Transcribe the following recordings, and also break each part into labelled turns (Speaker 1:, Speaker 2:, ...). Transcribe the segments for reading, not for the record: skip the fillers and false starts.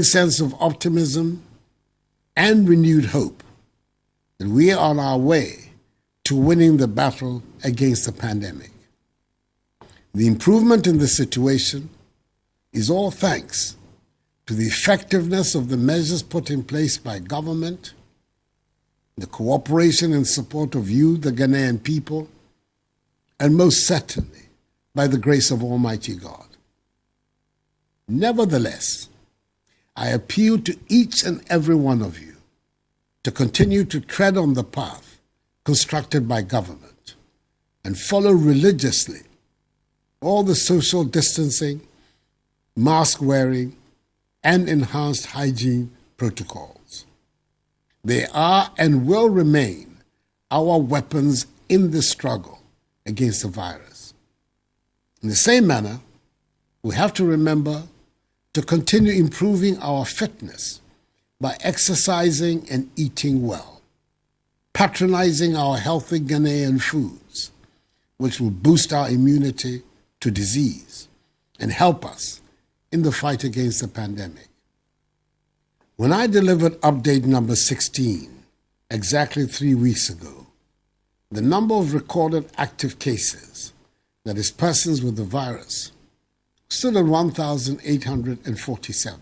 Speaker 1: sense of optimism and renewed hope that we are on our way to winning the battle against the pandemic. The improvement in the situation is all thanks to the effectiveness of the measures put in place by government, the cooperation and support of you, the Ghanaian people, and most certainly by the grace of Almighty God. Nevertheless, I appeal to each and every one of you to continue to tread on the path constructed by government and follow religiously all the social distancing, mask wearing, and enhanced hygiene protocols. They are and will remain our weapons in the struggle against the virus. In the same manner, we have to remember to continue improving our fitness by exercising and eating well, patronizing our healthy Ghanaian foods, which will boost our immunity to disease and help us in the fight against the pandemic. When I delivered update number 16, exactly 3 weeks ago, the number of recorded active cases, that is persons with the virus, stood at 1,847.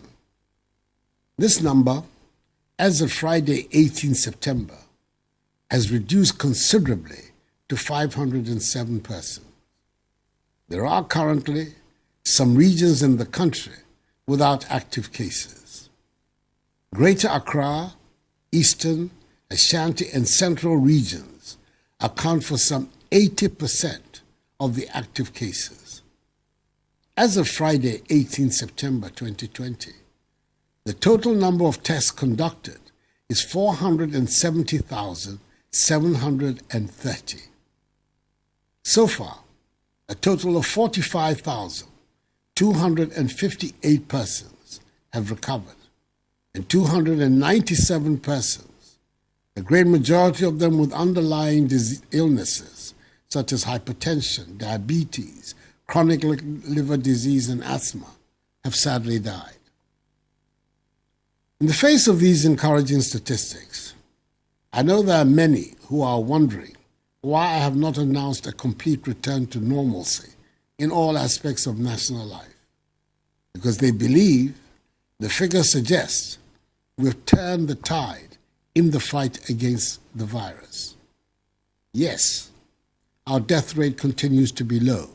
Speaker 1: This number, as of Friday, 18 September, has reduced considerably to 507 persons. There are currently some regions in the country without active cases. Greater Accra, Eastern, Ashanti, and Central regions account for some 80% of the active cases. As of Friday, 18 September 2020, the total number of tests conducted is 470,730. So far, a total of 45,258 persons have recovered, and 297 persons, a great majority of them with underlying illnesses such as hypertension, diabetes, chronic liver disease, and asthma, have sadly died. In the face of these encouraging statistics, I know there are many who are wondering why I have not announced a complete return to normalcy in all aspects of national life, because they believe the figures suggest we've turned the tide in the fight against the virus. Yes, our death rate continues to be low,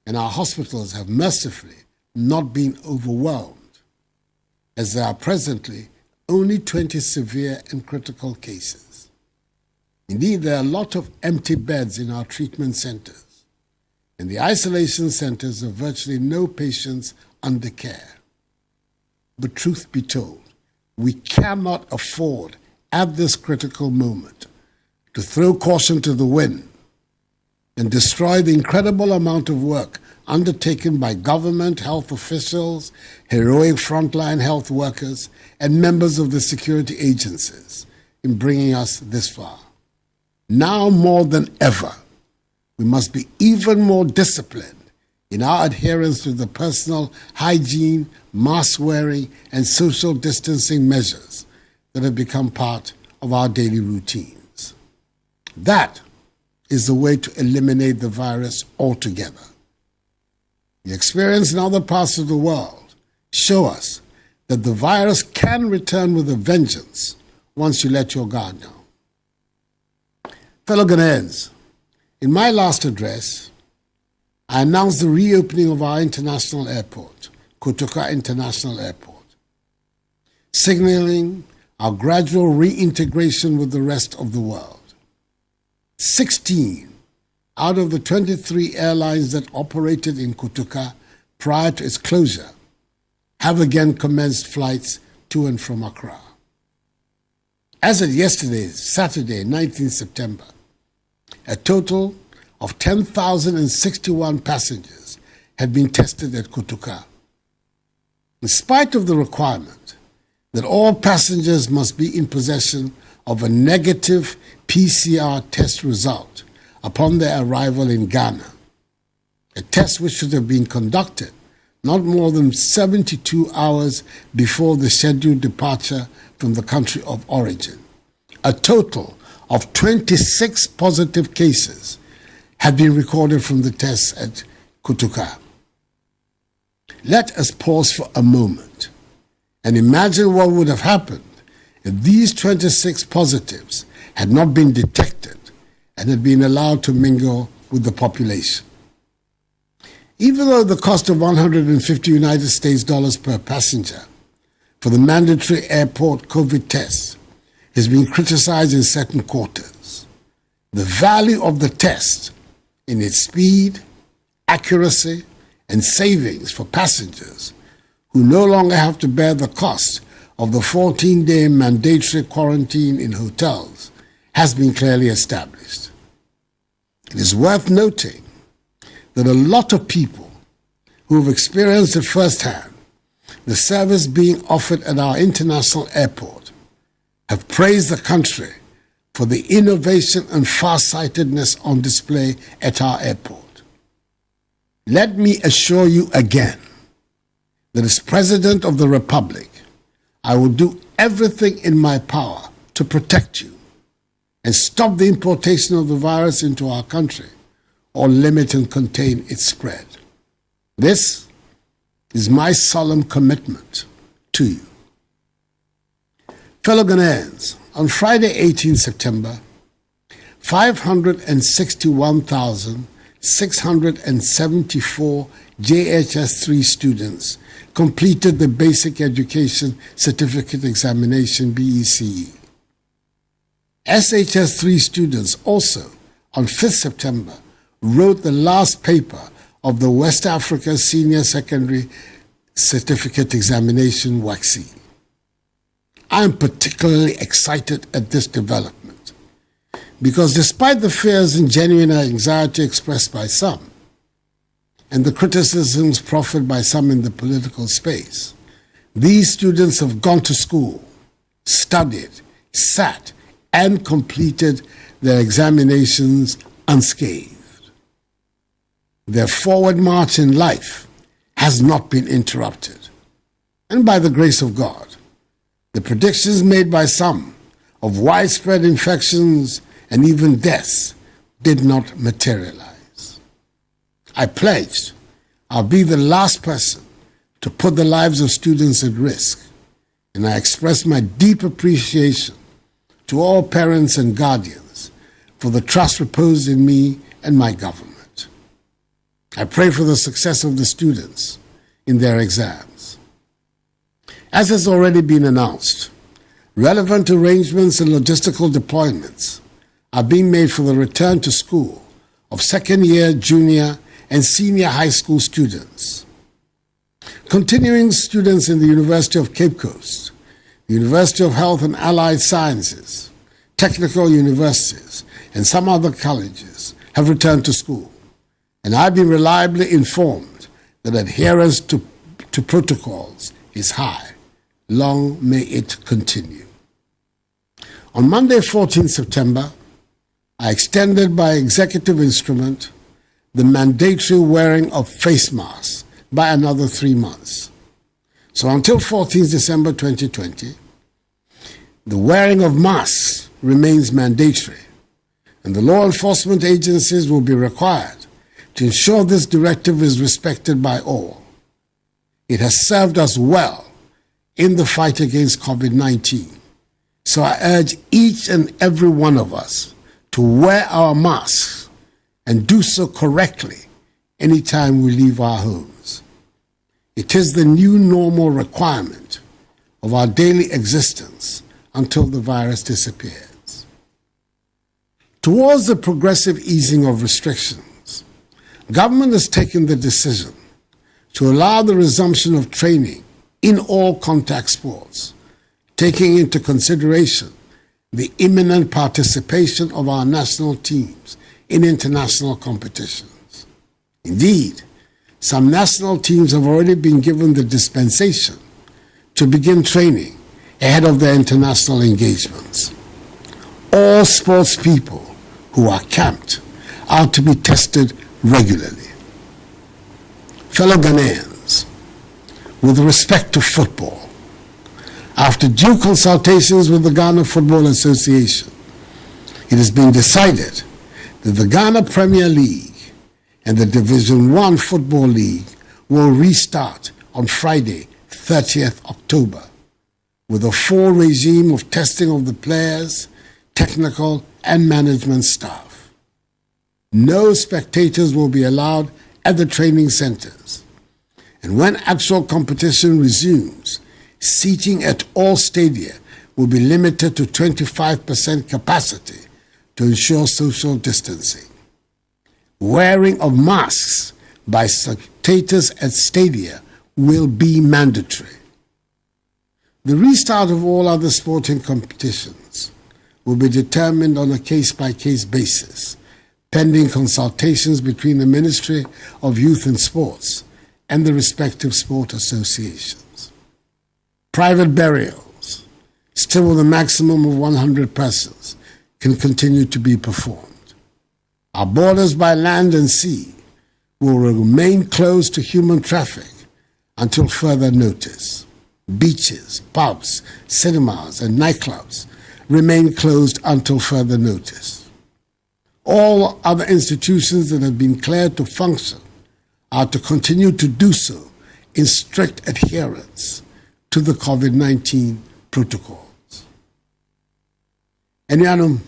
Speaker 1: and our hospitals have mercifully not been overwhelmed, as there are presently only 20 severe and critical cases. Indeed, there are a lot of empty beds in our treatment centers. In the isolation centers are virtually no patients under care. But truth be told, we cannot afford at this critical moment to throw caution to the wind and destroy the incredible amount of work undertaken by government, health officials, heroic frontline health workers, and members of the security agencies in bringing us this far. Now more than ever, we must be even more disciplined in our adherence to the personal hygiene, mask wearing, and social distancing measures that have become part of our daily routines. That is the way to eliminate the virus altogether. The experience in other parts of the world show us that the virus can return with a vengeance once you let your guard down. Fellow Ghanaians, in my last address, I announced the reopening of our international airport, Kotoka International Airport, signaling our gradual reintegration with the rest of the world. 16 out of the 23 airlines that operated in Kotoka prior to its closure have again commenced flights to and from Accra. As of yesterday, Saturday, 19 September, a total of 10,061 passengers had been tested at Kotoka. In spite of the requirement that all passengers must be in possession of a negative PCR test result upon their arrival in Ghana, a test which should have been conducted not more than 72 hours before the scheduled departure from the country of origin. A total of 26 positive cases had been recorded from the tests at Kutuka. Let us pause for a moment and imagine what would have happened if these 26 positives had not been detected and had been allowed to mingle with the population. Even though the cost of $150 United States per passenger for the mandatory airport COVID tests has been criticized in certain quarters, the value of the test in its speed, accuracy, and savings for passengers who no longer have to bear the cost of the 14-day mandatory quarantine in hotels has been clearly established. It is worth noting that a lot of people who have experienced it firsthand, the service being offered at our international airport, have praised the country for the innovation and farsightedness on display at our airport. Let me assure you again that as President of the Republic, I will do everything in my power to protect you and stop the importation of the virus into our country or limit and contain its spread. This is my solemn commitment to you. Fellow Ghanaians, on Friday, 18 September, 561,674 JHS3 students completed the Basic Education Certificate Examination, BECE. SHS3 students also, on 5th September, wrote the last paper of the West Africa Senior Secondary Certificate Examination, WACSE. I am particularly excited at this development because despite the fears and genuine anxiety expressed by some and the criticisms proffered by some in the political space, these students have gone to school, studied, sat, and completed their examinations unscathed. Their forward march in life has not been interrupted. And by the grace of God, the predictions made by some of widespread infections and even deaths did not materialize. I pledged I'll be the last person to put the lives of students at risk, and I express my deep appreciation to all parents and guardians for the trust reposed in me and my government. I pray for the success of the students in their exams. As has already been announced, relevant arrangements and logistical deployments are being made for the return to school of second-year, junior, and senior high school students. Continuing students in the University of Cape Coast, the University of Health and Allied Sciences, technical universities, and some other colleges have returned to school, and I've been reliably informed that adherence to protocols is high. Long may it continue. On Monday, 14 September, I extended by executive instrument the mandatory wearing of face masks by another 3 months. So until 14 December 2020, the wearing of masks remains mandatory, and the law enforcement agencies will be required to ensure this directive is respected by all. It has served us well in the fight against COVID-19. So I urge each and every one of us to wear our masks and do so correctly anytime we leave our homes. It is the new normal requirement of our daily existence until the virus disappears. Towards the progressive easing of restrictions, government has taken the decision to allow the resumption of training in all contact sports, taking into consideration the imminent participation of our national teams in international competitions. Indeed, some national teams have already been given the dispensation to begin training ahead of their international engagements. All sports people who are camped are to be tested regularly. Fellow Ghanaians, with respect to football. After due consultations with the Ghana Football Association, it has been decided that the Ghana Premier League and the Division 1 Football League will restart on Friday, 30th October, with a full regime of testing of the players, technical and management staff. No spectators will be allowed at the training centers. And when actual competition resumes, seating at all stadia will be limited to 25% capacity to ensure social distancing. Wearing of masks by spectators at stadia will be mandatory. The restart of all other sporting competitions will be determined on a case-by-case basis, pending consultations between the Ministry of Youth and Sports and the respective sport associations. Private burials, still with a maximum of 100 persons, can continue to be performed. Our borders by land and sea will remain closed to human traffic until further notice. Beaches, pubs, cinemas, and nightclubs remain closed until further notice. All other institutions that have been cleared to function are to continue to do so in strict adherence to the COVID-19 protocols. Enuanom,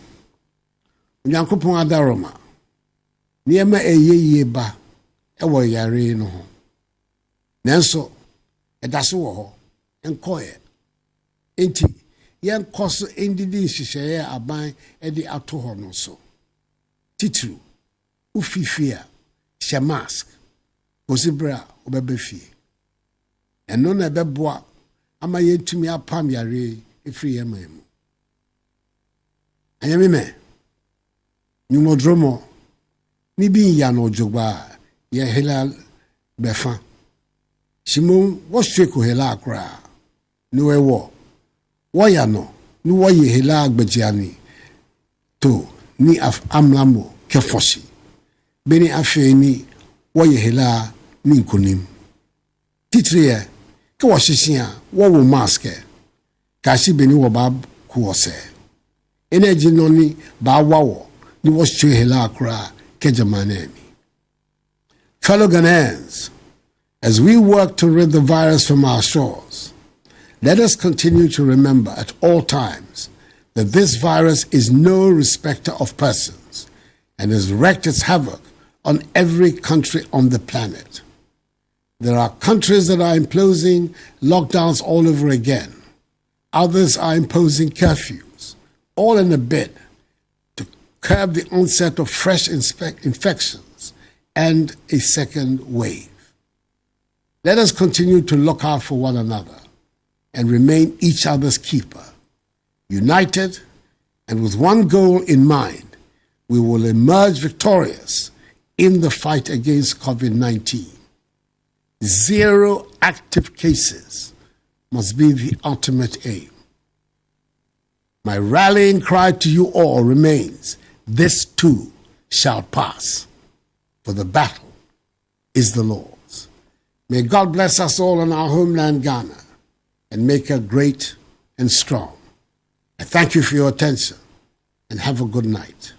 Speaker 1: Onyankopɔn adaroma, nneɛma ɛyɛ ba ɛwɔ yare no ho. Nanso, ɛda so wɔ hɔ, ɛnkɔɛ. Enti, yɛnkɔ so ndidi nhyehyɛeɛ a aban ɛde ato hɔ no so. Titiri, ufifi a, hyɛ mask, kosi bere a wobɛbɛ fie. Ɛno na ɛbɛboa ama yɛntumi apam yare ɛfiri yɛn man mu. Anyame me, nyumodromo, ni bi ya no jogba ye hela befa. Shimon wahwe ko hela akra. Ni wewo. Waya no, ni waye hela agbejiani. To, ni amlamo kefoshi. Beni afe ni waye hela ni nkunim. Titriye, ke washishia, wawo maske. Kashi beni wabab kuwose. Energy noni ba wawo ni washwe hela akra kejamanemi. Fellow Ghanaians, as we work to rid the virus from our shores, let us continue to remember at all times that this virus is no respecter of persons and has wreaked its havoc on every country on the planet. There are countries that are imposing lockdowns all over again. Others are imposing curfews, all in a bid to curb the onset of fresh infections and a second wave. Let us continue to look out for one another and remain each other's keeper. United and with one goal in mind, we will emerge victorious in the fight against COVID-19. 0 active cases must be the ultimate aim. My rallying cry to you all remains, this too shall pass, for the battle is the Lord's. May God bless us all in our homeland, Ghana, and make her great and strong. I thank you for your attention, and have a good night.